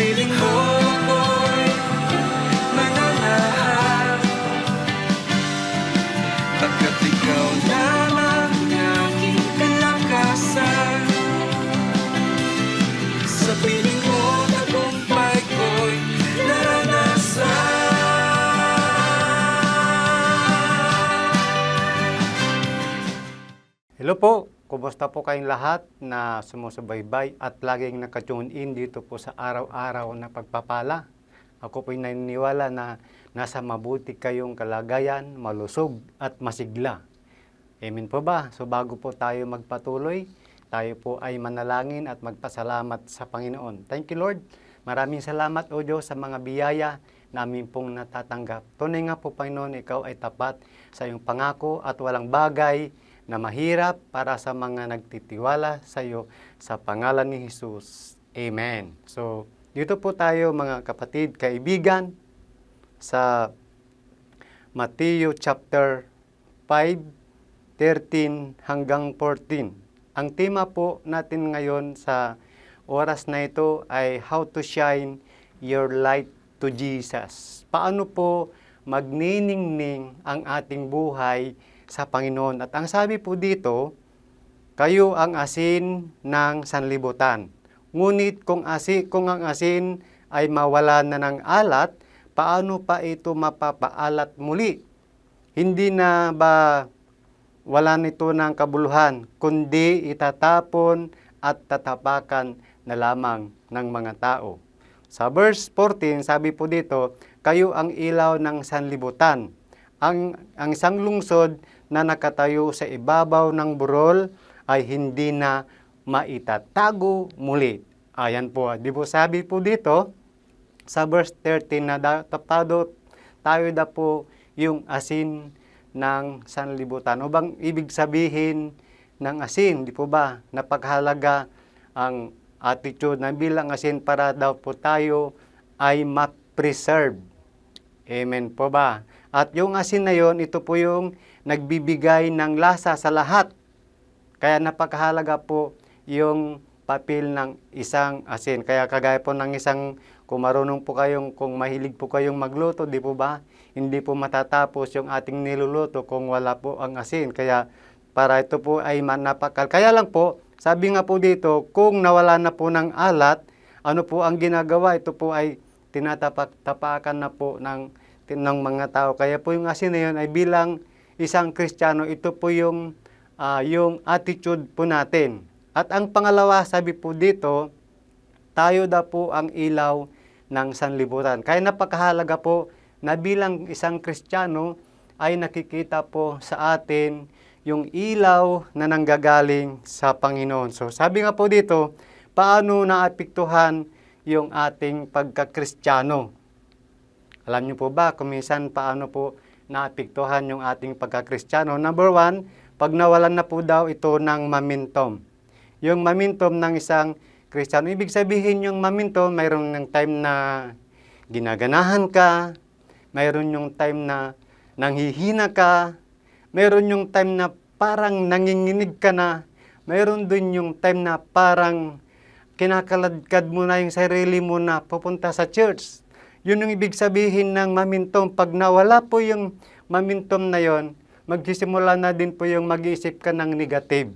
piling mo ako'y mananahan, pagkat ikaw lamang aking kalakasan. Sa piling mo tagumpay ko'y naranasan. Hello po, kumusta po kayong lahat na sumusubaybay at laging nakatune in dito po sa araw-araw na pagpapala. Ako po'y naniniwala na nasa mabuti kayong kalagayan, malusog at masigla. Amen po ba? So bago po tayo magpatuloy, tayo po ay manalangin at magpasalamat sa Panginoon. Thank you Lord. Maraming salamat o Diyos sa mga biyaya namin pong natatanggap. Tunay nga po Panginoon, ikaw ay tapat sa iyong pangako at walang bagay na mahirap para sa mga nagtitiwala sa iyo sa pangalan ni Jesus. Amen. So, dito po tayo mga kapatid, kaibigan, sa Matthew chapter 5, 13 hanggang 14. Ang tema po natin ngayon sa oras na ito ay how to shine your light to Jesus. Paano po magniningning ang ating buhay sa Panginoon. At ang sabi po dito, kayo ang asin ng sanlibutan. Ngunit kung ang asin ay mawala na ng alat, paano pa ito mapapaalat muli? Hindi na ba wala nito ng kabuluhan, kundi itatapon at tatapakan na lamang ng mga tao. Sa verse 14, sabi po dito, kayo ang ilaw ng sanlibutan. Ang isang lungsod na nakatayo sa ibabaw ng burol ay hindi na maitatago muli. Ayan po. Di po sabi po dito sa verse 13 na tapado tayo na po yung asin ng sanlibutan. O bang ibig sabihin ng asin? Di po ba? Napakahalaga ang attitude na bilang asin para daw po tayo ay ma-preserve. Amen po ba? At yung asin na yon, ito po yung nagbibigay ng lasa sa lahat. Kaya napakahalaga po yung papel ng isang asin. Kaya kagaya po ng isang, kung marunong po kayong, kung mahilig po kayong magluto, di po ba? Hindi po matatapos yung ating niluluto kung wala po ang asin. Kaya para ito po ay manapakal. Kaya lang po, sabi nga po dito, kung nawala na po ng alat, ano po ang ginagawa? Ito po ay tinatapakan na po ng mga tao. Kaya po yung asin na yun ay bilang isang Kristiyano, ito po yung attitude po natin. At ang pangalawa, sabi po dito, tayo daw po ang ilaw ng sanlibutan. Kaya napakahalaga po na bilang isang Kristiyano ay nakikita po sa atin yung ilaw na nanggagaling sa Panginoon. So sabi nga po dito, paano naapektuhan yung ating pagka-Kristiyano? Alam niyo po ba kung minsan paano po naapektuhan yung ating pagka-Kristiyano? Number one, pag nawalan na po daw ito ng momentum. Yung momentum ng isang Kristiyano. Ibig sabihin yung momentum, mayroon ng time na ginaganahan ka, mayroon yung time na nanghihina ka, mayroon yung time na parang nanginginig ka na, mayroon din yung time na parang kinakaladkad mo na yung sarili mo na pupunta sa church. Yun yung ibig sabihin ng momentum. Pag nawala po yung momentum na yon, magsisimula na din po yung mag-iisip ka ng negative.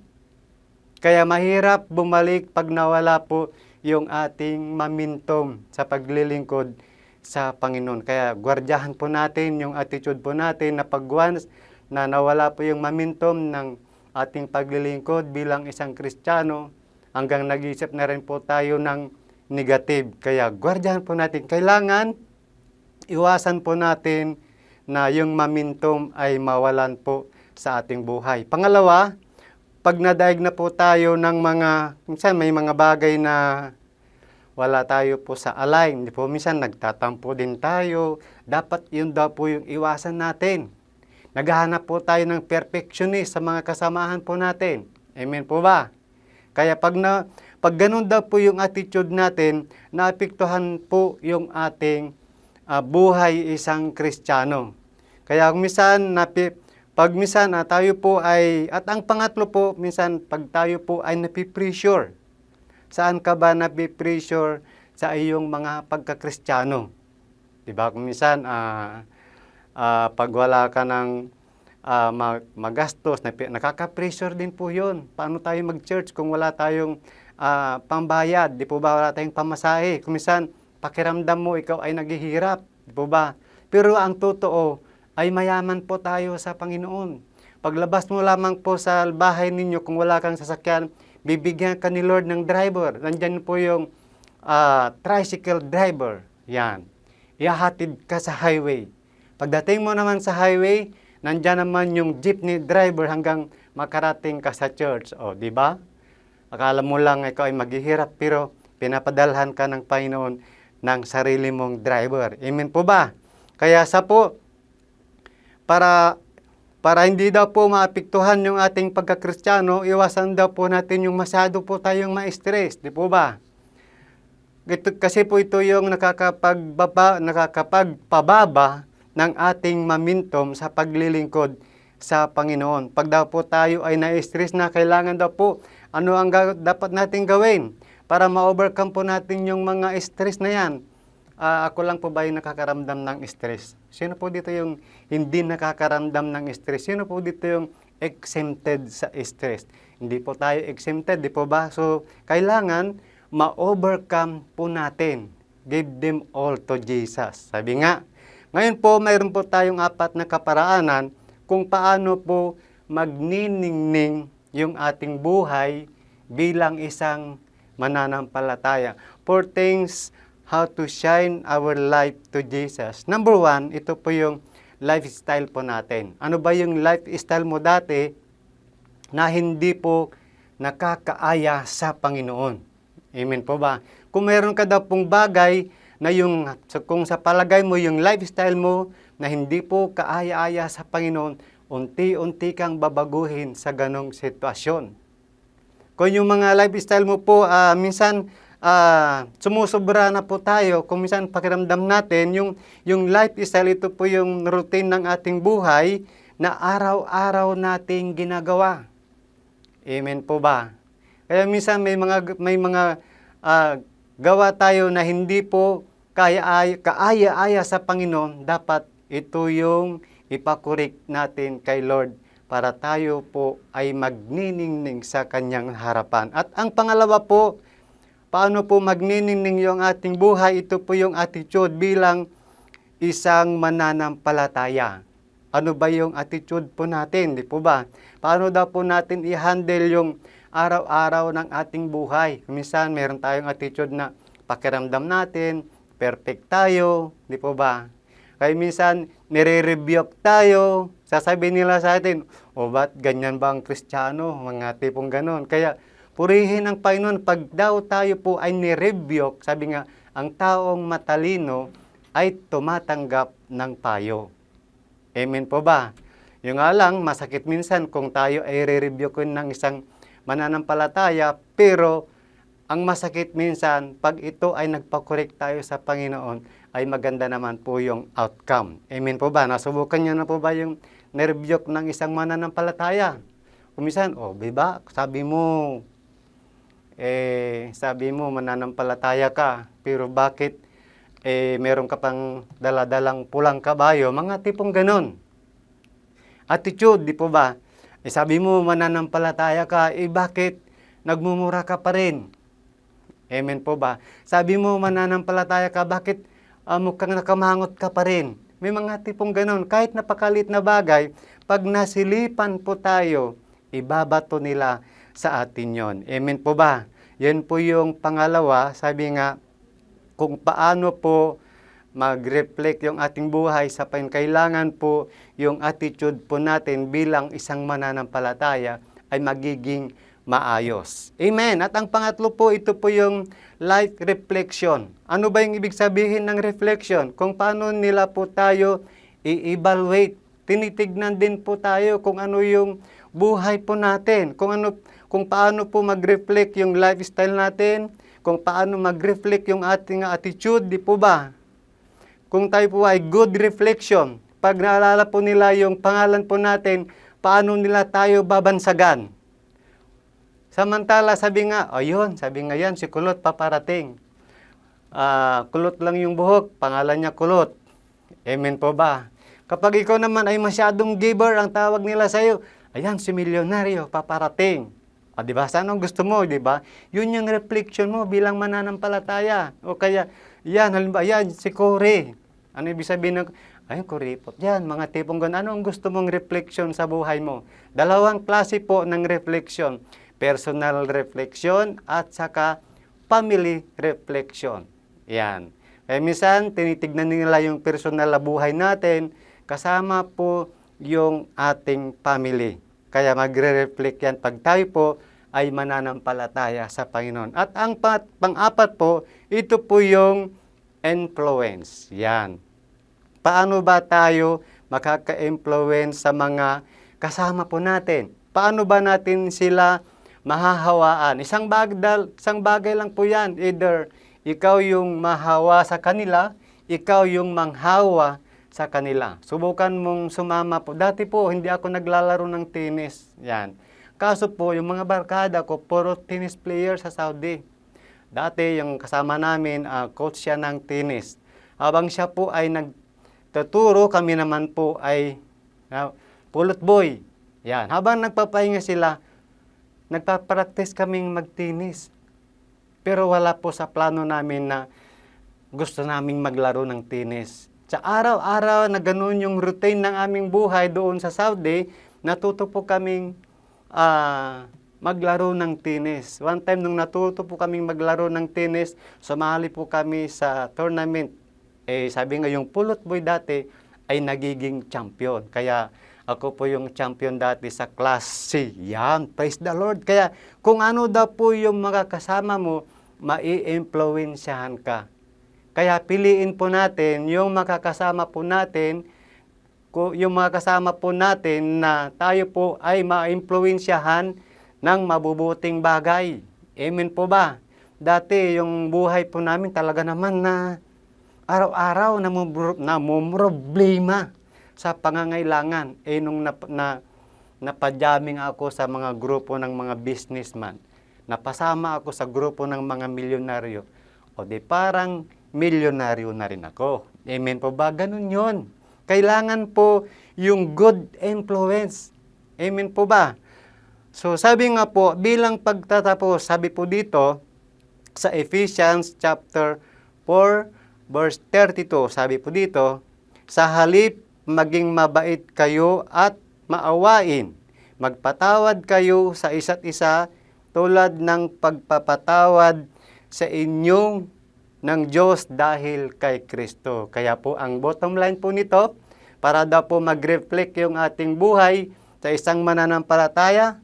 Kaya mahirap bumalik pag nawala po yung ating momentum sa paglilingkod sa Panginoon. Kaya gwardiyahan po natin yung attitude po natin na pag once na nawala po yung momentum ng ating paglilingkod bilang isang Kristiyano, hanggang nag-iisip na rin po tayo ng negative. Kaya gwardiyahan po natin. Kailangan iwasan po natin na yung momentum ay mawalan po sa ating buhay. Pangalawa, pag nadaig na po tayo ng minsan may mga bagay na wala tayo po sa align. Di po, minsan nagtatampo din tayo. Dapat yun daw po yung iwasan natin. Naghahanap po tayo ng perfectionist sa mga kasamahan po natin. Amen po ba? Kaya pag ganun daw po yung attitude natin, naapektuhan po yung ating buhay isang Kristiyano. Kaya pag minsan tayo po ay, at ang pangatlo po, minsan pag tayo po ay napipressure. Saan ka ba napipressure? sa iyong mga pagkakristyano. Diba? Kung minsan, pag wala ka ng magastos, nakaka-pressure din po yun. Paano tayo mag-church kung wala tayong pambayad? Di po ba wala tayong pamasahe? Kung minsan, pakiramdam mo, ikaw ay naghihirap. Di po ba? Pero ang totoo ay mayaman po tayo sa Panginoon. Paglabas mo lamang po sa bahay ninyo, kung wala kang sasakyan, bibigyan ka ni Lord ng driver. Nandyan po yung tricycle driver. Yan. Ihahatid ka sa highway. Pagdating mo naman sa highway, nandyan naman yung jeepney driver hanggang makarating ka sa church. O, di ba? Akala mo lang ikaw ay maghihirap, pero pinapadalhan ka ng Panginoon ng sarili mong driver. Amen po ba? Kaya para hindi daw po maapektuhan yung ating pagkakristyano, iwasan daw po natin yung masyado po tayong ma-stress. Di po ba? Kasi po ito yung nakakapagpababa ng ating momentum sa paglilingkod sa Panginoon. Pag daw po tayo ay na-stress na, kailangan daw po, ano ang dapat natin gawin para ma-overcome po natin yung mga stress na yan? Ako lang po ba yung nakakaramdam ng stress? Sino po dito yung hindi nakakaramdam ng stress? Sino po dito yung exempted sa stress? Hindi po tayo exempted, di po ba? So, kailangan ma-overcome po natin. Give them all to Jesus. Sabi nga, ngayon po, mayroon po tayong 4 na kaparaanan kung paano po magniningning yung ating buhay bilang isang mananampalataya. 4 things how to shine our life to Jesus. Number 1, ito po yung lifestyle po natin. Ano ba yung lifestyle mo dati na hindi po nakakaaya sa Panginoon? Amen po ba? Kung meron ka daw pong bagay na kung sa palagay mo yung lifestyle mo na hindi po kaaya-aya sa Panginoon, unti-unti kang babaguhin sa ganong sitwasyon. Kung yung mga lifestyle mo po, minsan sumusobra na po tayo, kung minsan pakiramdam natin, yung lifestyle, ito po yung routine ng ating buhay na araw-araw nating ginagawa. Amen po ba? Kaya minsan may mga gawa tayo na hindi po kaaya-aya sa Panginoon, dapat ito yung ipakorek natin kay Lord para tayo po ay magniningning sa Kanyang harapan. At ang pangalawa po, paano po magniningning yung ating buhay? Ito po yung attitude bilang isang mananampalataya. Ano ba yung attitude po natin? Di po ba? Paano daw po natin i-handle yung araw-araw ng ating buhay? Minsan, meron tayong attitude na pakiramdam natin, perfect tayo, di po ba? Kaya minsan, nire-rebuke tayo, sasabihin nila sa atin, ba't ganyan ba ang Kristiyano? Mga tipong ganon. Kaya, purihin ang Panginoon. Pag daw tayo po ay nire-rebuke, sabi nga, ang taong matalino ay tumatanggap ng payo. Amen po ba? Yung nga lang, masakit minsan kung tayo ay re-rebuke ng isang mananampalataya, pero ang masakit minsan, pag ito ay nagpakorek tayo sa Panginoon, ay maganda naman po yung outcome. Amen po ba? Nasubukan niyo na po ba yung nirebuke ng isang mananampalataya? Kung minsan, diba? Sabi mo mananampalataya ka, pero bakit meron ka pang daladalang pulang kabayo? Mga tipong ganon. Attitude, di po ba? Sabi mo mananampalataya ka, bakit nagmumura ka pa rin? Amen po ba? Sabi mo mananampalataya ka, bakit mukhang nakamangot ka pa rin? May mga tipong ganon. Kahit napakalit na bagay, pag nasilipan po tayo, ibabato nila sa atin yon. Amen po ba? Yan po yung pangalawa. Sabi nga, kung paano po mag-reflect yung ating buhay sa kailangan po yung attitude po natin bilang isang mananampalataya ay magiging maayos. Amen. At ang pangatlo po, ito po yung life reflection. Ano ba yung ibig sabihin ng reflection? Kung paano nila po tayo i-evaluate. Tinitignan din po tayo kung ano yung buhay po natin. Kung paano po mag-reflect yung lifestyle natin, kung paano mag-reflect yung ating attitude, di po ba? Kung tayo po ay good reflection, pag naalala po nila yung pangalan po natin, paano nila tayo babansagan? Samantala, sabi nga yan, si Kulot paparating. kulot lang yung buhok, pangalan niya kulot. Amen po ba? Kapag ikaw naman ay masyadong giver, ang tawag nila sa iyo, ayan, si milyonaryo, paparating. Di ba? Saan ang gusto mo, di ba? Yun yung reflection mo bilang mananampalataya. O kaya, yan, halimbawa, yan, si Corey. Ano ibig sabihin ng, ayun, kuripot. Yan, mga tipong ganun. Ano ang gusto mong reflection sa buhay mo? Dalawang klase po ng reflection. Personal reflection at saka family reflection. Yan. Kaya minsan, tinitignan nila yung personal na buhay natin, kasama po yung ating family. Kaya magre-reflect yan pag tayo po ay mananampalataya sa Panginoon. At ang pang-apat po, ito po yung influence. Yan. Paano ba tayo makaka-influence sa mga kasama po natin? Paano ba natin sila mahahawaan? Isang bagay lang po yan. Either ikaw yung mahawa sa kanila, ikaw yung manghawa sa kanila. Subukan mong sumama po. Dati po, hindi ako naglalaro ng tennis. Yan. Kaso po, yung mga barkada ko, puro tennis player sa Saudi. Dati, yung kasama namin, coach siya ng tennis. Habang siya po ay nagtuturo, kami naman po ay pulot boy. Yan. Habang nagpapahinga sila, nagpa-practice kaming mag-tennis. Pero wala po sa plano namin na gusto naming maglaro ng tennis. Sa araw-araw na ganun yung routine ng aming buhay doon sa Saudi, natuto po kaming maglaro ng tennis. One time nung natuto po kaming maglaro ng tennis, sumali po kami sa tournament. Sabi nga yung pulot boy dati ay nagiging champion. Kaya ako po yung champion dati sa Class C. Yan, praise the Lord. Kaya kung ano daw po yung mga kasama mo, mai-influensyahan ka. Kaya piliin po natin yung makakasama po natin, yung mga kasama po natin na tayo po ay ma-influensyahan ng mabubuting bagay. Amen po ba? Dati yung buhay po namin talaga naman na araw-araw na problema sa pangangailangan. Nung napadyaming ako sa mga grupo ng mga businessman, napasama ako sa grupo ng mga milyonaryo, o di parang milyonaryo na rin ako. Amen po ba? Ganun yun. Kailangan po yung good influence. Amen po ba? So sabi nga po, bilang pagtatapos, sabi po dito sa Ephesians chapter 4 verse 32, sabi po dito, sa halip maging mabait kayo at maawain. Magpatawad kayo sa isa't isa tulad ng pagpapatawad sa inyong ng Diyos dahil kay Kristo. Kaya po ang bottom line po nito, para daw po mag-reflect yung ating buhay sa isang mananampalataya,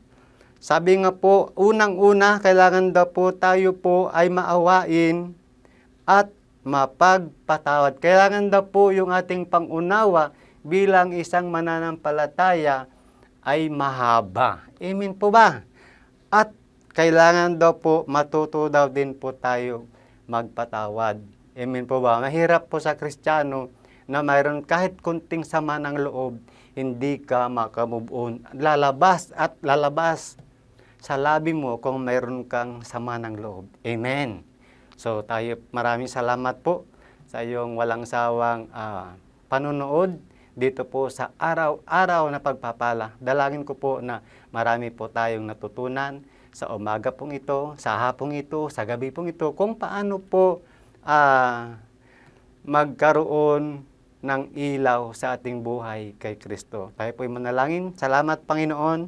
sabi nga po, unang-una, kailangan daw po tayo po ay maawain at mapagpatawad. Kailangan daw po yung ating pangunawa bilang isang mananampalataya ay mahaba. Amen po ba? At kailangan daw po, matuto daw din po tayo magpatawad. Amen po ba? Mahirap po sa Kristiyano na mayroon kahit kunting sama ng loob, hindi ka makamove on. Lalabas at lalabas sa labi mo kung mayroon kang sama ng loob. Amen. So tayo, maraming salamat po sa iyong walang sawang panunood dito po sa araw-araw na pagpapala. Dalangin ko po na marami po tayong natutunan sa umaga pong ito, sa hapong ito, sa gabi pong ito, kung paano po magkaroon ng ilaw sa ating buhay kay Kristo. Tayo po'y manalangin. Salamat, Panginoon,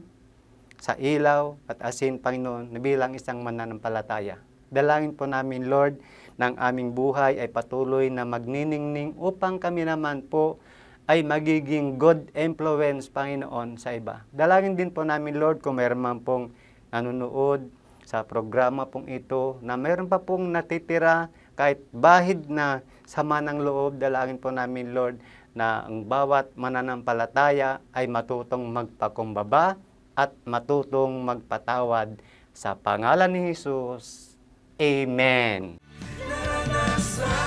sa ilaw at asin, Panginoon, na bilang isang mananampalataya. Dalangin po namin, Lord, ng aming buhay ay patuloy na magniningning upang kami naman po ay magiging good influence, Panginoon, sa iba. Dalangin din po namin, Lord, kung mayroon man pong nanonood sa programa pong ito, na mayroon pa pong natitira kahit bahid na sama ng loob, dalangin po namin, Lord, na ang bawat mananampalataya ay matutong magpakumbaba at matutong magpatawad sa pangalan ni Jesus. Amen. Naranasan